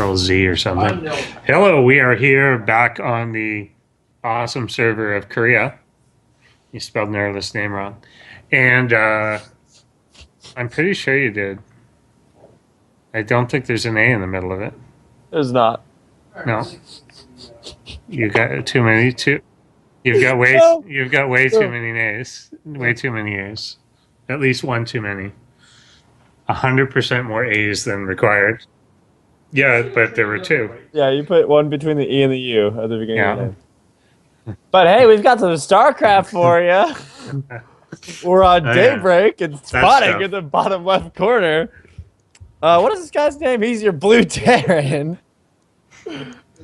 Control Z or something. Hello, we are here back on the awesome server of Korea. You spelled Neuralisk name wrong. And I'm pretty sure you did. I don't think there's an A in the middle of it. There's not. No. You got too many. You've got way. No. You've got way too many A's. Way too many A's. At least one too many. 100% more A's than required. Yeah, but there were two. Yeah, you put one between the E and the U at the beginning of the Yeah. name. But hey, we've got some StarCraft for you. We're on Oh, Daybreak and spotting stuff. in the bottom left corner. What is this guy's name? He's your blue Terran.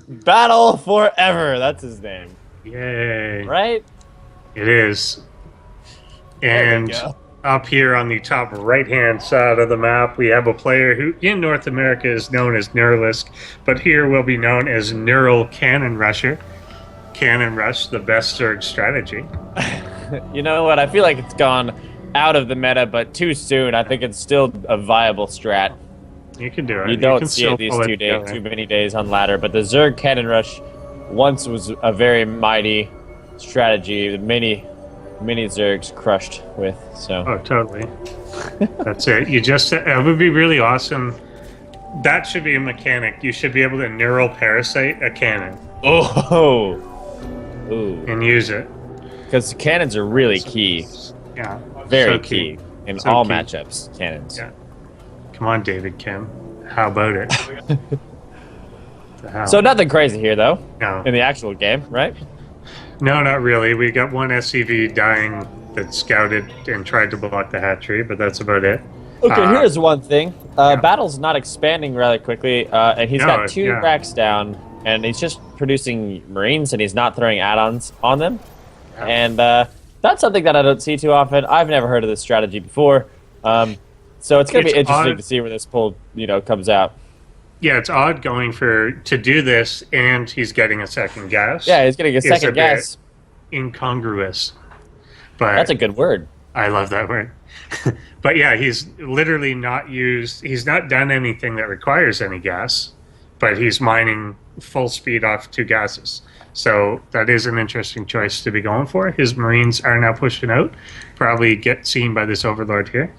Battle4Ever, that's his name. Yay. Right? It is. There we And go. up here on the top right-hand side of the map, we have a player who in North America is known as Neuralisk, but here will be known as Neural Cannon Rusher. Cannon Rush, the best surge strategy. You know what? I feel like it's gone out of the meta, but too soon. I think it's still a viable strat. You can do it. You don't can see still it these pull 2 days, together. too many days on ladder, but the Zerg Cannon Rush once was a very mighty strategy. Many Zergs crushed with. So. Oh, totally. That's it. You just, it would be really awesome. That should be a mechanic. You should be able to neural parasite a cannon Oh. Ooh. and use it. Because cannons are really key. Yeah. Very So key. In So all key. matchups, cannons. Yeah. Come on, David Kim. How about it? The hell? So nothing crazy here, though, No. in the actual game, right? No, not really. We got one SCV dying that scouted and tried to block the hatchery, but that's about it. Okay, here's one thing. Battle's not expanding rather quickly, and he's No, got 2 yeah. racks down, and he's just producing Marines, and he's not throwing add-ons on them. Yeah. And that's something that I don't see too often. I've never heard of this strategy before. So it's going to be It's interesting odd. to see where this pull, comes out. Yeah, it's odd going to do this, and he's getting a second gas. Yeah, he's getting a It's a second bit gas. incongruous. But That's a good word. I love that word. But yeah, he's literally he's not done anything that requires any gas, but he's mining full speed off 2 gases. So that is an interesting choice to be going for. His Marines are now pushing out, probably get seen by this Overlord here.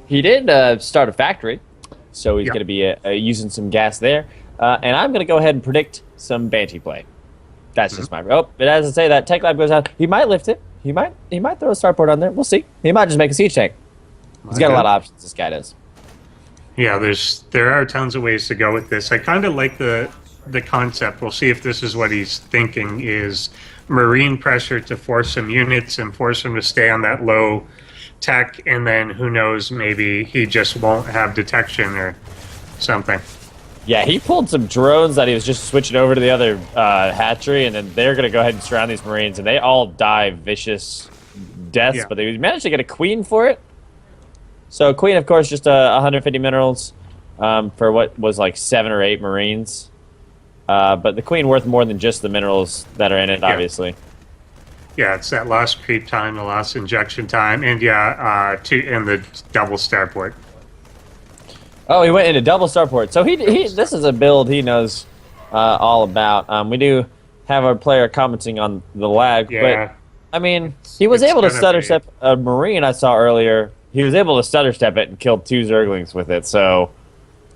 He did start a factory, so he's Yeah. going to be using some gas there. And I'm going to go ahead and predict some Banshee play. That's just my... Oh, but as I say, that Tech Lab goes out. He might lift it. He might throw a starport on there. We'll see. He might just make a siege tank. He's got a lot of options, this guy does. Yeah, there are tons of ways to go with this. I kind of like the concept. We'll see if this is what he's thinking, is Marine pressure to force some units and force them to stay on that low tech, and then who knows, maybe he just won't have detection or something. Yeah, he pulled some drones that he was just switching over to the other hatchery, and then they're going to go ahead and surround these Marines, and they all die vicious deaths, Yeah. but they managed to get a Queen for it. So Queen, of course, just 150 minerals for what was like 7 or 8 Marines. But the Queen worth more than just the minerals that are in it, obviously. Yeah, it's that lost creep time, the lost injection time, and and the double starport. Oh, he went into double starport. So this is a build he knows all about. We do have our player commenting on the lag, Yeah. but I mean, he was It's able to gonna stutter be- step a Marine I saw earlier. He was able to stutter step it and kill 2 Zerglings with it, so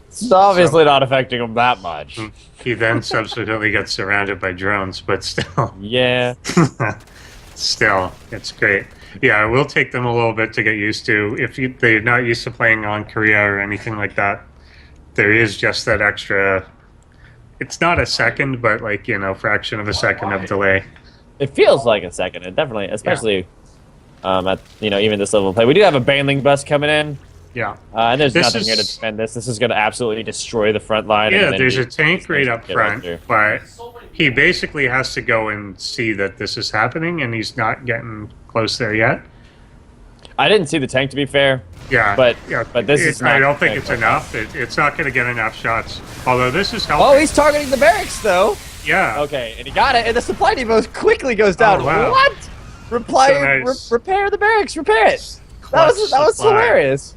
it's obviously not affecting him that much. He then subsequently gets surrounded by drones, but still. Yeah. Still, it's great. Yeah, it will take them a little bit to get used to. If they're not used to playing on Korea or anything like that, there is just that extra. It's not a second, but fraction of a second of delay. It feels like a second. It definitely, especially at even this level of play. We do have a Baneling bus coming in. Yeah. And there's This nothing is- here to defend this. This is going to absolutely destroy the front line. Yeah, and then there's he- a tank right up get front, under. but he basically has to go and see that this is happening, and he's not getting close there yet. I didn't see the tank, to be fair. Yeah, But this It- is I not don't think tank it's like enough. It's not going to get enough shots. Although this is helping. Oh, he's targeting the barracks, though. Yeah. Okay, and he got it, and the supply depot quickly goes down. Oh, wow. What? nice. Repair the barracks. Repair it. That Clutch was supply. hilarious.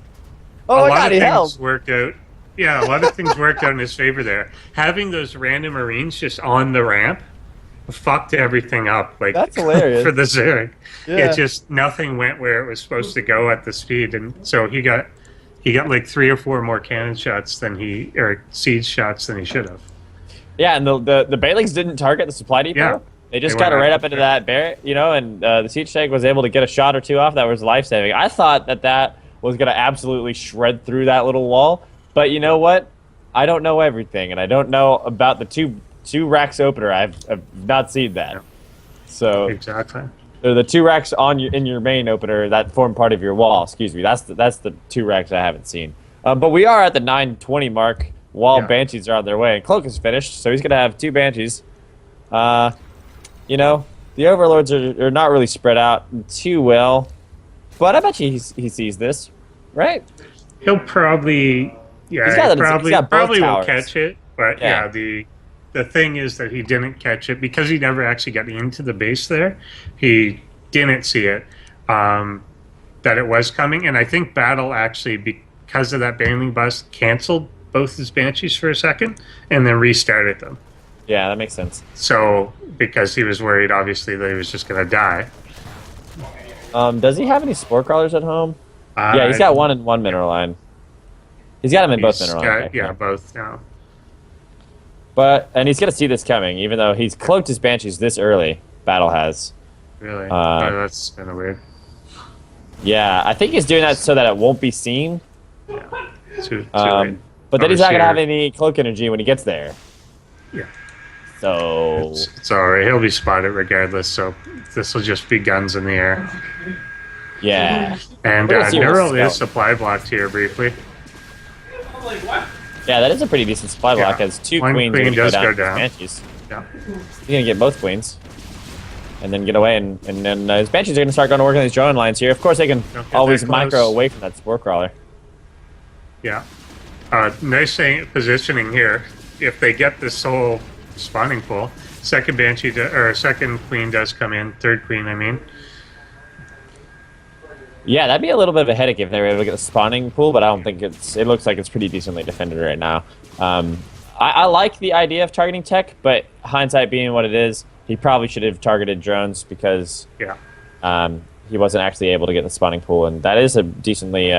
Oh a my lot god, of he things held. worked out. yeah, a lot of things worked out in his favor there. Having those random Marines just on the ramp fucked everything up. Like That's hilarious. for the Zurich, Yeah. it just nothing went where it was supposed to go at the speed, and so he got like 3 or 4 more cannon shots than or siege shots than he should have. Yeah, and the Bailings didn't target the supply depot. Yeah. They just They got it went right after up into it. that barrier, and the siege tank was able to get a shot or two off. That was life-saving. I thought that was going to absolutely shred through that little wall, but you know what? I don't know everything, and I don't know about the two racks opener. I've not seen that. Yeah. So Exactly. the 2 racks in your main opener that form part of your wall. Excuse me. That's the 2 racks I haven't seen. But we are at the 9:20 mark. While Yeah. Banshees are on their way, and Cloak is finished, so he's gonna have 2 Banshees. The Overlords are not really spread out too well, but I bet you he sees this, right? He'll probably, yeah, He's got he it. probably, He's got both probably will towers. catch it. But Yeah. the thing is that he didn't catch it because he never actually got into the base there. He didn't see it, that it was coming. And I think Battle actually, because of that Baneling bust, canceled both his Banshees for a second and then restarted them. Yeah, that makes sense. So, because he was worried, obviously, that he was just going to die. Does he have any Spore Crawlers at home? Yeah, he's got one in one mineral line. He's got them in both mineral lines. Yeah, both now. And he's gonna see this coming, even though he's cloaked his Banshees this early. Battle has. Really? Oh, that's kind of weird. Yeah, I think he's doing that so that it won't be seen. Too late. But then he's not gonna Overseer. have any cloak energy when he gets there. Yeah. So It's all right. He'll be spotted regardless, so this will just be guns in the air. yeah, And We're gonna see Neural what's is out. supply blocked here briefly. yeah, that is a pretty decent supply block. Yeah. As 2 One queens queen are gonna does go with down. Banshees. Yeah. He's gonna get both queens, and then get away, and then his Banshees are gonna start going to work on these drone lines here. Of course, they can Don't get always that close. micro away from that Spore Crawler. Yeah. Nice positioning here. If they get this whole spawning pool, second Banshee or second queen does come in. Third queen, I mean. Yeah, that'd be a little bit of a headache if they were able to get the spawning pool, but I don't think it looks like it's pretty decently defended right now. I like the idea of targeting tech, but hindsight being what it is, he probably should have targeted drones because Yeah. he wasn't actually able to get the spawning pool, and that is a decently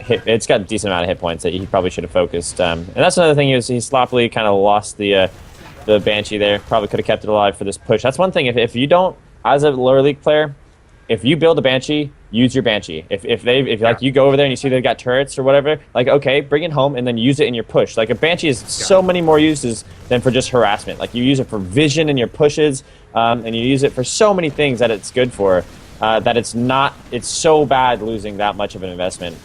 it's got a decent amount of hit points that he probably should have focused. And that's another thing, he sloppily kind of lost the Banshee there. Probably could have kept it alive for this push. That's one thing, if you don't, as a lower league player, if you build a Banshee, use your Banshee. If you go over there and you see they've got turrets or whatever, like, okay, bring it home and then use it in your push. Like, a Banshee has so many more uses than for just harassment. Like, you use it for vision in your pushes, and you use it for so many things that it's good for, that it's so bad losing that much of an investment.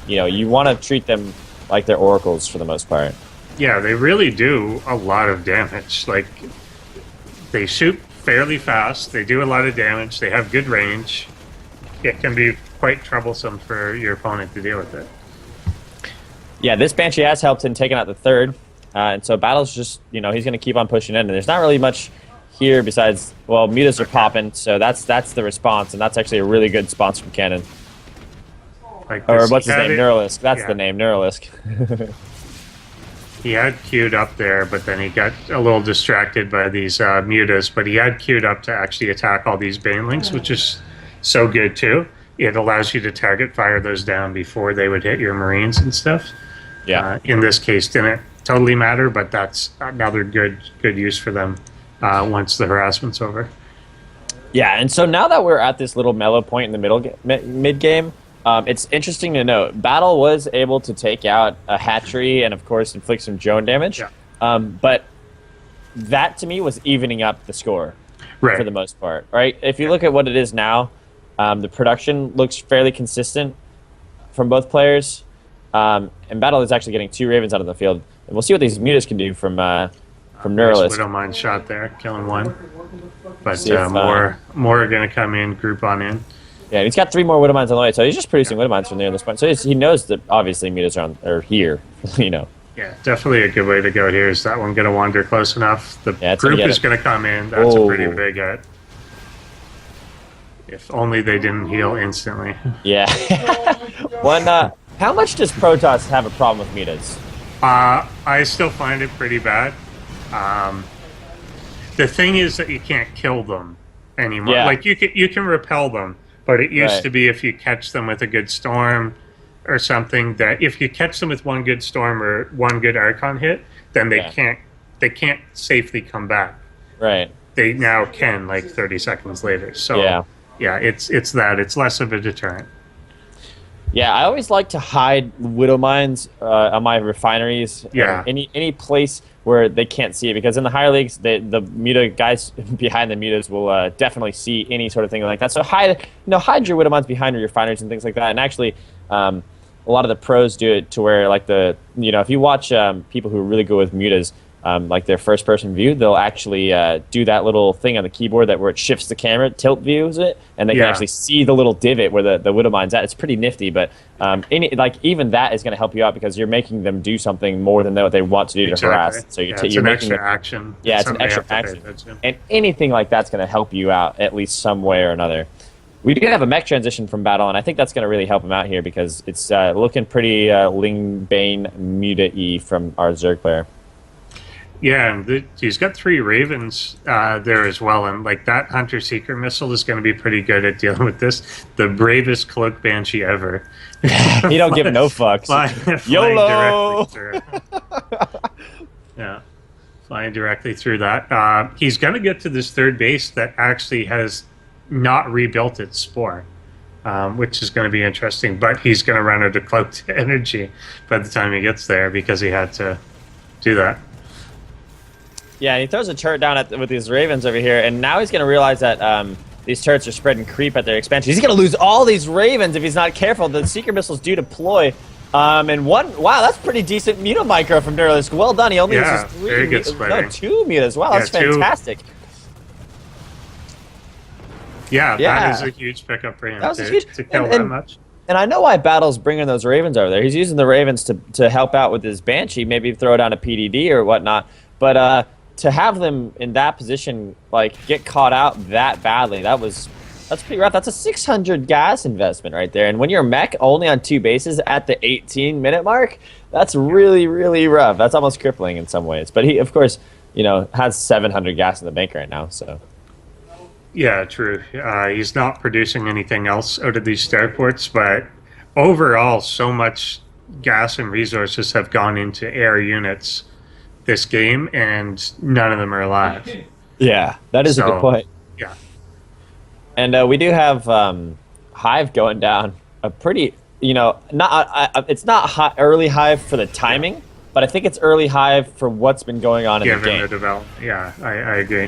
You want to treat them like they're oracles for the most part. Yeah, they really do a lot of damage. Like, they shoot fairly fast. They do a lot of damage. They have good range. It can be quite troublesome for your opponent to deal with it. Yeah, this Banshee has helped in taking out the third. And so Battle's just, he's going to keep on pushing in. And there's not really much here besides, well, mutas are popping. So that's the response. And that's actually a really good response from Cannon. Like Or this, what's his he had name? it- Neuralisk. That's yeah. the name, Neuralisk. He had queued up there, but then he got a little distracted by these mutas. But he had queued up to actually attack all these banelings, which is so good too. It allows you to target fire those down before they would hit your marines and stuff. Yeah. In this case, didn't totally matter, but that's another good use for them once the harassment's over. Yeah, and so now that we're at this little mellow point in the mid game, it's interesting to note Battle was able to take out a hatchery and, of course, inflict some drone damage. Yeah. But that to me was evening up the score Right. for the most part. Right? If you look at what it is now, the production looks fairly consistent from both players. And Battle is actually getting 2 Ravens out of the field. And we'll see what these mutas can do from Nice Neuralisk. Widowmine shot there, killing one. But See if, more are going to come in, group on in. Yeah, he's got 3 more Widowmines on the way, so he's just producing Widowmines from there at this point. So he knows that obviously mutas are here, Yeah, definitely a good way to go here. Is that one going to wander close enough? The Yeah, it's gonna group get is it. going to come in. That's a pretty Oh. big hit. If only they didn't heal instantly. Yeah. How much does Protoss have a problem with mutas? I still find it pretty bad. Um, the thing is that you can't kill them anymore. Yeah. Like you can repel them, but it used Right. to be if you catch them with a good storm or something, that if you catch them with one good storm or one good Archon hit, then Yeah. they can't safely come back. Right. They now can, like 30 seconds later. So Yeah. yeah, it's that. It's less of a deterrent. Yeah, I always like to hide widow mines on my refineries. Yeah. Any place where they can't see it, because in the higher leagues, the muta guys behind the mutas will definitely see any sort of thing like that. So hide your widow mines behind your refineries and things like that. And actually, a lot of the pros do it to where, like, if you watch people who really go with mutas, like their first person view, they'll actually do that little thing on the keyboard where it shifts the camera, tilt views it, and they can actually see the little divot where the widow mine's at. It's pretty nifty, but even that is going to help you out, because you're making them do something more than what they want to do to harass. So it's you're an making extra action. Yeah, it's an extra action, and anything like that's going to help you out at least some way or another. We do have a mech transition from battle, and I think that's going to really help him out here, because it's looking pretty Ling Bane Muta-y from our Zerg player. Yeah, and he's got 3 Ravens there as well, and like that Hunter Seeker missile is going to be pretty good at dealing with this. The bravest cloak banshee ever. He don't give no fucks. YOLO! Yeah, flying directly through that. He's going to get to this third base that actually has not rebuilt its spore, which is going to be interesting. But he's going to run out of cloaked energy by the time he gets there, because he had to do that. Yeah, and he throws a turret down with these Ravens over here, and now he's going to realize that these turrets are spreading creep at their expansion. He's going to lose all these Ravens if he's not careful. The Seeker missiles do deploy. Wow, that's pretty decent muta micro from Neuralisk. Well done. He only uses 3. Very good splitting. 2 mutas. Wow, that's fantastic. Yeah, that is a huge pickup for him to kill that much. And I know why Battle's bringing those Ravens over there. He's using the Ravens to help out with his Banshee, maybe throw down a PDD or whatnot. But to have them in that position, like, get caught out that badly, that's pretty rough. That's a 600 gas investment right there. And when you're mech only on 2 bases at the 18-minute mark, that's really, really rough. That's almost crippling in some ways. But he, of course, has 700 gas in the bank right now. So. Yeah, true. He's not producing anything else out of these starports, but overall, so much gas and resources have gone into air units this game, and none of them are alive. Yeah, that is a good point. Yeah. And we do have Hive going down a pretty, it's not early Hive for the timing, but I think it's early Hive for what's been going on in the game. The development. Yeah, I agree.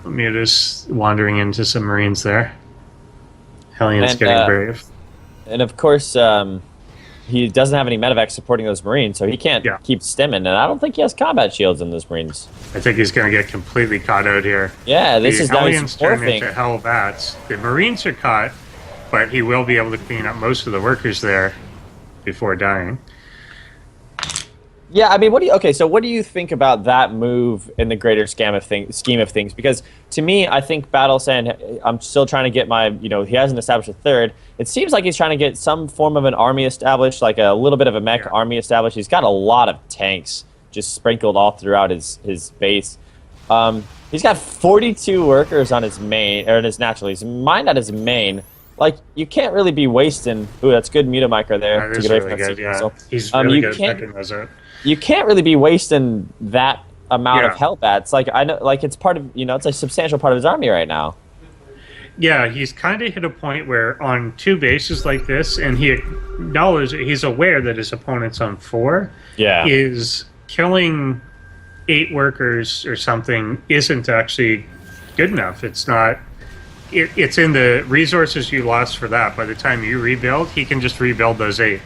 Muta's wandering into some Marines there. Hellions getting brave. And of course, he doesn't have any medevacs supporting those Marines, so he can't keep stimming, and I don't think he has combat shields in those Marines. I think he's going to get completely caught out here. Yeah, this is Hellions turn into Hellbats. The Marines are caught, but he will be able to clean up most of the workers there before dying. Yeah, I mean, what do you think about that move in the greater scheme of things? Because to me, I think Battle saying, I'm still trying to get my, he hasn't established a third. It seems like he's trying to get some form of an army established, like a little bit of a mech army established. He's got a lot of tanks just sprinkled all throughout his base. He's got 42 workers on his main, or his natural. He's mined at his main. Like, you can't really be wasting. Ooh, that's good muta micro there. That is really good, yeah. He's really good at picking those up. You can't really be wasting that amount of Hellbats. Like, I know, like, it's part of, it's a substantial part of his army right now. Yeah, he's kind of hit a point where on 2 bases like this, and he's aware that his opponent's on 4, is killing 8 workers or something isn't actually good enough. It's not. It's in the resources you lost for that. By the time you rebuild, he can just rebuild those 8.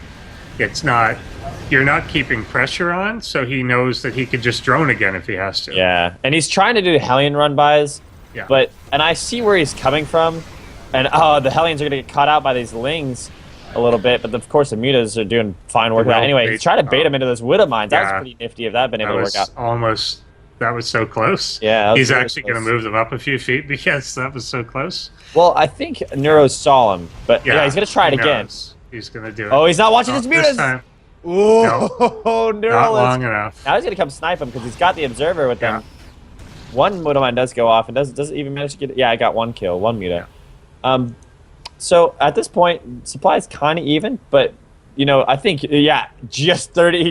It's not. You're not keeping pressure on, so he knows that he could just drone again if he has to. Yeah, and he's trying to do Hellion run-bys, and I see where he's coming from, and the Hellions are going to get caught out by these Lings a little bit, but of course the Mutas are doing fine work. Anyway, he's trying to bait him into those Widow Mines. That was pretty nifty if that had been able to work out. That was so close. Yeah, he's actually going to move them up a few feet because that was so close. Well, I think Neuros saw him, but he's going to try it again. He's going to do it. Oh, he's not watching his This mutas. time, Ooh, not Neuralisk. long enough. Now he's gonna come snipe him because he's got the observer with Yeah. him. One muta mine does go off and doesn't even manage to get it. Yeah, I got one kill, one muta. So at this point, supply is kind of even, but you know, I think just 30.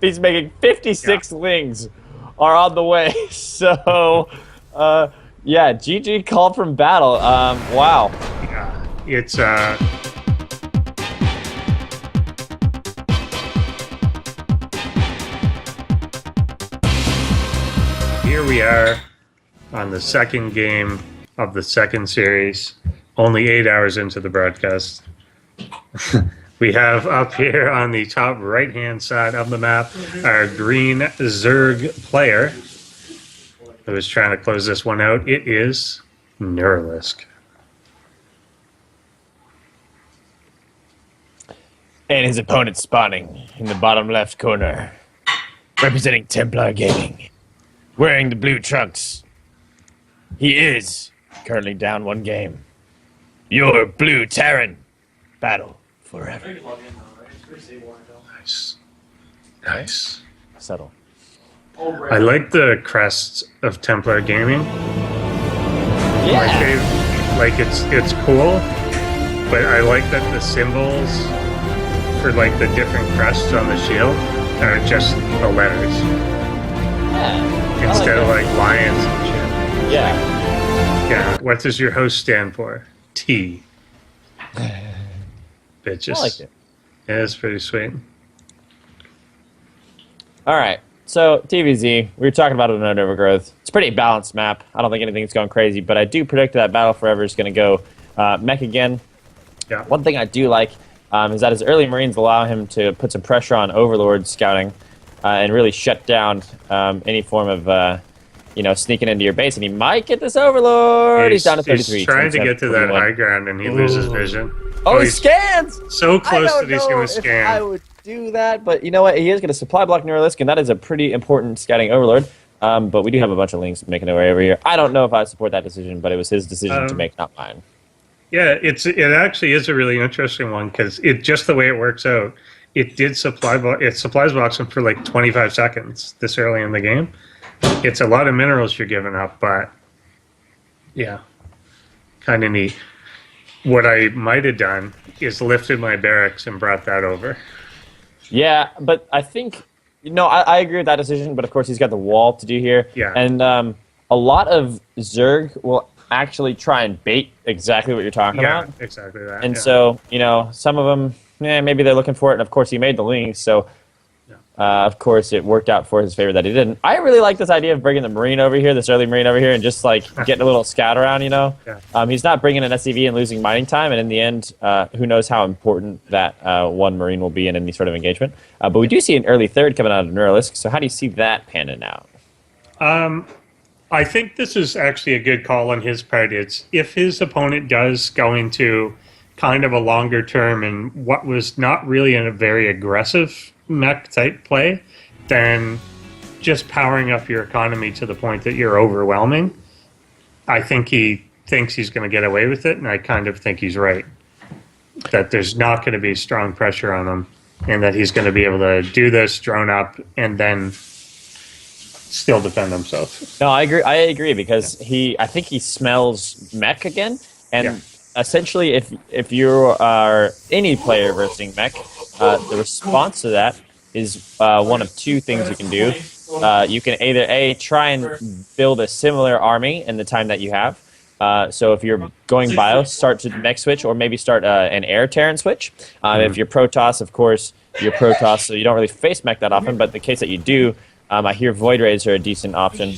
He's making 56 lings are on the way. So GG call from battle. Wow. Yeah, it's here we are on the second game of the second series, only 8 hours into the broadcast. We have up here on the top right-hand side of the map our green Zerg player who is trying to close this one out. It is Neuralisk. And his opponent spawning in the bottom left corner, representing Templar Gaming, wearing the blue trunks. He is currently down one game. Your blue Terran. Battle forever. Nice. Nice. Subtle. I like the crest of Templar Gaming. Like it's cool, but I like that the symbols for like the different crests on the shield are just the letters Yeah. instead of like lions and shit. Yeah. Yeah. What does your host stand for? T. Bitches. I like it. Yeah, it's pretty sweet. All right. So TVZ, we were talking about it in Overgrowth. It's a pretty balanced map. I don't think anything's going crazy, but I do predict that Battle4Ever is going to go mech again. Yeah. One thing I do like is that his early Marines allow him to put some pressure on Overlord scouting and really shut down any form of sneaking into your base. And he might get this Overlord. He's down to 33. He's trying to get to that high ground, and he loses vision. Oh, he scans! So close I that he's going to scan. I would do that, but you know what? He is going to supply block Neuralisk, and that is a pretty important scouting Overlord. But we do have a bunch of links making their way over here. I don't know if I support that decision, but it was his decision to make, not mine. Yeah, it actually is a really interesting one because just the way it works out, it supplies blocks him for like 25 seconds this early in the game. It's a lot of minerals you're giving up, but yeah, kind of neat. What I might have done is lifted my barracks and brought that over. Yeah, but I think, I agree with that decision, but of course he's got the wall to do here. Yeah. And a lot of Zerg will actually try and bait exactly what you're talking about. Yeah, exactly that. And so, some of them, maybe they're looking for it, and of course he made the links, so of course it worked out for his favor that he didn't. I really like this idea of bringing the Marine over here, this early Marine over here, and just like getting a little scout around, Yeah. He's not bringing an SCV and losing mining time, and in the end, who knows how important that one Marine will be in any sort of engagement. But we do see an early third coming out of Neuralisk, so how do you see that panning out? I think this is actually a good call on his part. It's if his opponent does go into kind of a longer term and what was not really in a very aggressive mech type play, then just powering up your economy to the point that you're overwhelming. I think he thinks he's going to get away with it, and I kind of think he's right. That there's not going to be strong pressure on him, and that he's going to be able to do this, drone up, and then still defend himself. No, I agree because I think he smells mech again, and essentially, if you are any player versus mech, the response to that is one of two things you can do. You can either try and build a similar army in the time that you have. So if you're going bio, start to mech switch, or maybe start an air Terran switch. If you're Protoss, of course, you're Protoss, so you don't really face mech that often. But the case that you do, I hear Void Rays are a decent option.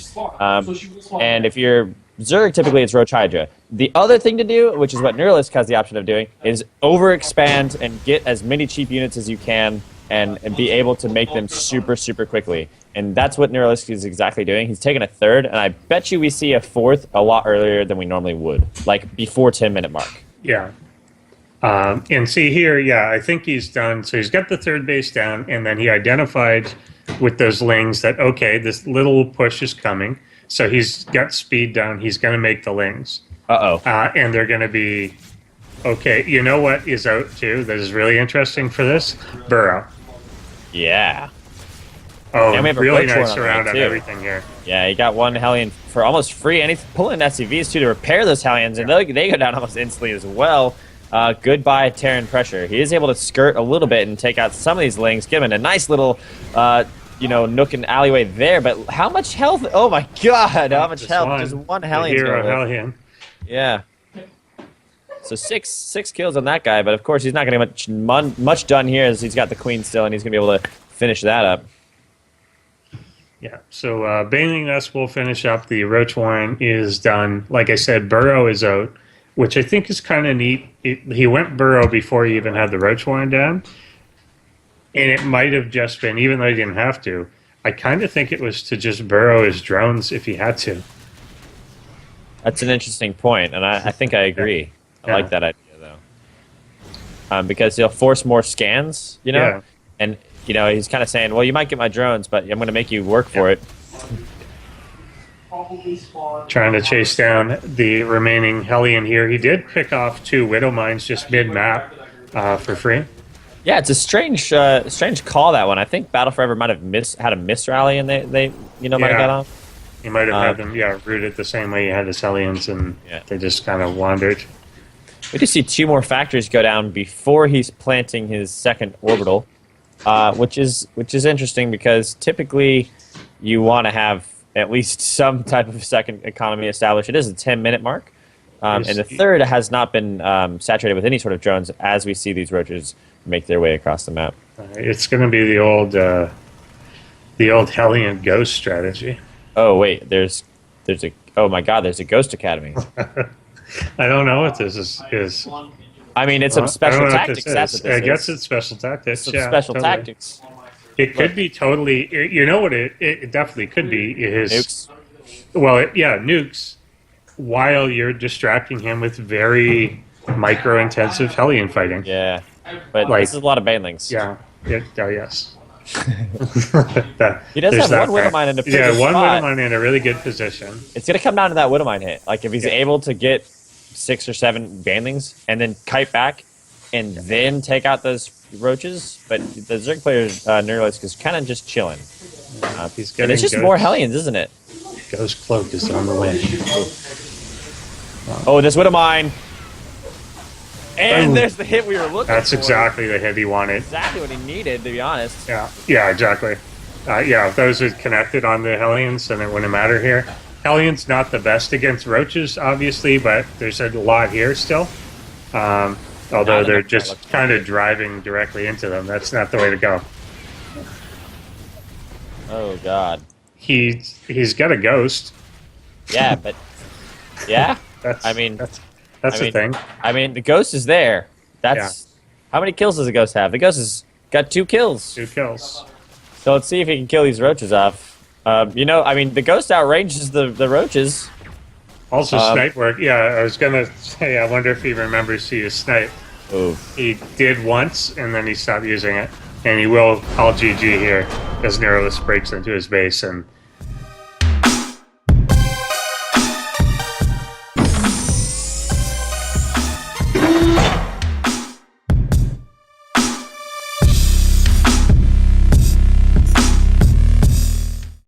And if you're Zerg, typically it's Roach Hydra. The other thing to do, which is what Neuralisk has the option of doing, is overexpand and get as many cheap units as you can and be able to make them super, super quickly. And that's what Neuralisk is exactly doing. He's taking a third, and I bet you we see a fourth a lot earlier than we normally would, like before 10-minute mark. Yeah. And see here, I think he's done. So he's got the third base down, and then he identified with those lings that, okay, this little push is coming. So he's got speed down. He's going to make the lings. Uh-oh. And they're going to be Okay, you know what is out too that is really interesting for this? Burrow. Yeah. Oh, And we have a really Roach Warren nice on the surround way, on too. everything here. Yeah, he got one Hellion for almost free, and he's pulling SCVs too to repair those Hellions, and they go down almost instantly as well. Goodbye, Terran pressure. He is able to skirt a little bit and take out some of these Lings, give him a nice little, nook and alleyway there. But how much health? Oh my God! How much health? Just one Hellion's Hero gonna live. Hellion. Yeah. So six kills on that guy, but of course he's not going to get much done here as he's got the Queen still, and he's going to be able to finish that up. Yeah, so Baneling Nest will finish up. The Roach Warren is done. Like I said, Burrow is out, which I think is kind of neat. He went Burrow before he even had the Roach Warren down. And it might have just been, even though he didn't have to, I kind of think it was to just burrow his drones if he had to. That's an interesting point, and I think I agree. I like that idea, though. Because he'll force more scans, Yeah. And, he's kind of saying, well, you might get my drones, but I'm going to make you work for it. Trying to chase down the remaining Hellion here. He did pick off 2 Widow Mines just mid-map for free. Yeah, it's a strange call, that one. I think Battle4Ever might have had a miss rally, and they might have got off. He might have had them, rooted the same way he had his Hellions, and they just kind of wandered. We do see 2 more factories go down before he's planting his second orbital, which is interesting because typically you want to have at least some type of second economy established. It is a 10-minute mark, and the third has not been saturated with any sort of drones as we see these roaches make their way across the map. It's going to be the old Hellion ghost strategy. Oh wait, there's a oh my God, there's a Ghost Academy. I don't know what this is. I mean, it's some special tactics. That's what this I is. guess it's special tactics. Some special tactics. It could be totally. You know what? It definitely could be his Nukes. Well, nukes. While you're distracting him with very micro-intensive Hellion fighting. Yeah, but this is a lot of banelings. Yeah. Yes. He does have one Widowmine in a pretty good one spot. Widowmine in a really good position. It's going to come down to that Widowmine hit. Like, if he's able to get 6 or 7 banelings and then kite back and then take out those roaches, but the Zerg player's Neuralisk is kind of just chilling. He's And it's just more Hellions, isn't it? Ghost Cloak is on the way. Oh, this Widowmine. And there's the hit we were looking for. That's exactly the hit he wanted. Exactly what he needed, to be honest. Yeah, exactly. If those were connected on the Hellions, then it wouldn't matter here. Hellions not the best against roaches, obviously, but there's a lot here still. Although they're just kind of driving directly into them. That's not the way to go. Oh, God. He's got a ghost. Yeah, but... Yeah? That's the thing. I mean, the ghost is there. That's... How many kills does the ghost have? The ghost has got 2 kills. 2 kills. So let's see if he can kill these roaches off. The ghost outranges the roaches. Also, snipe work. Yeah, I was going to say, I wonder if he remembers to use snipe. Ooh. He did once, and then he stopped using it. And he will call GG here as Neuralisk breaks into his base and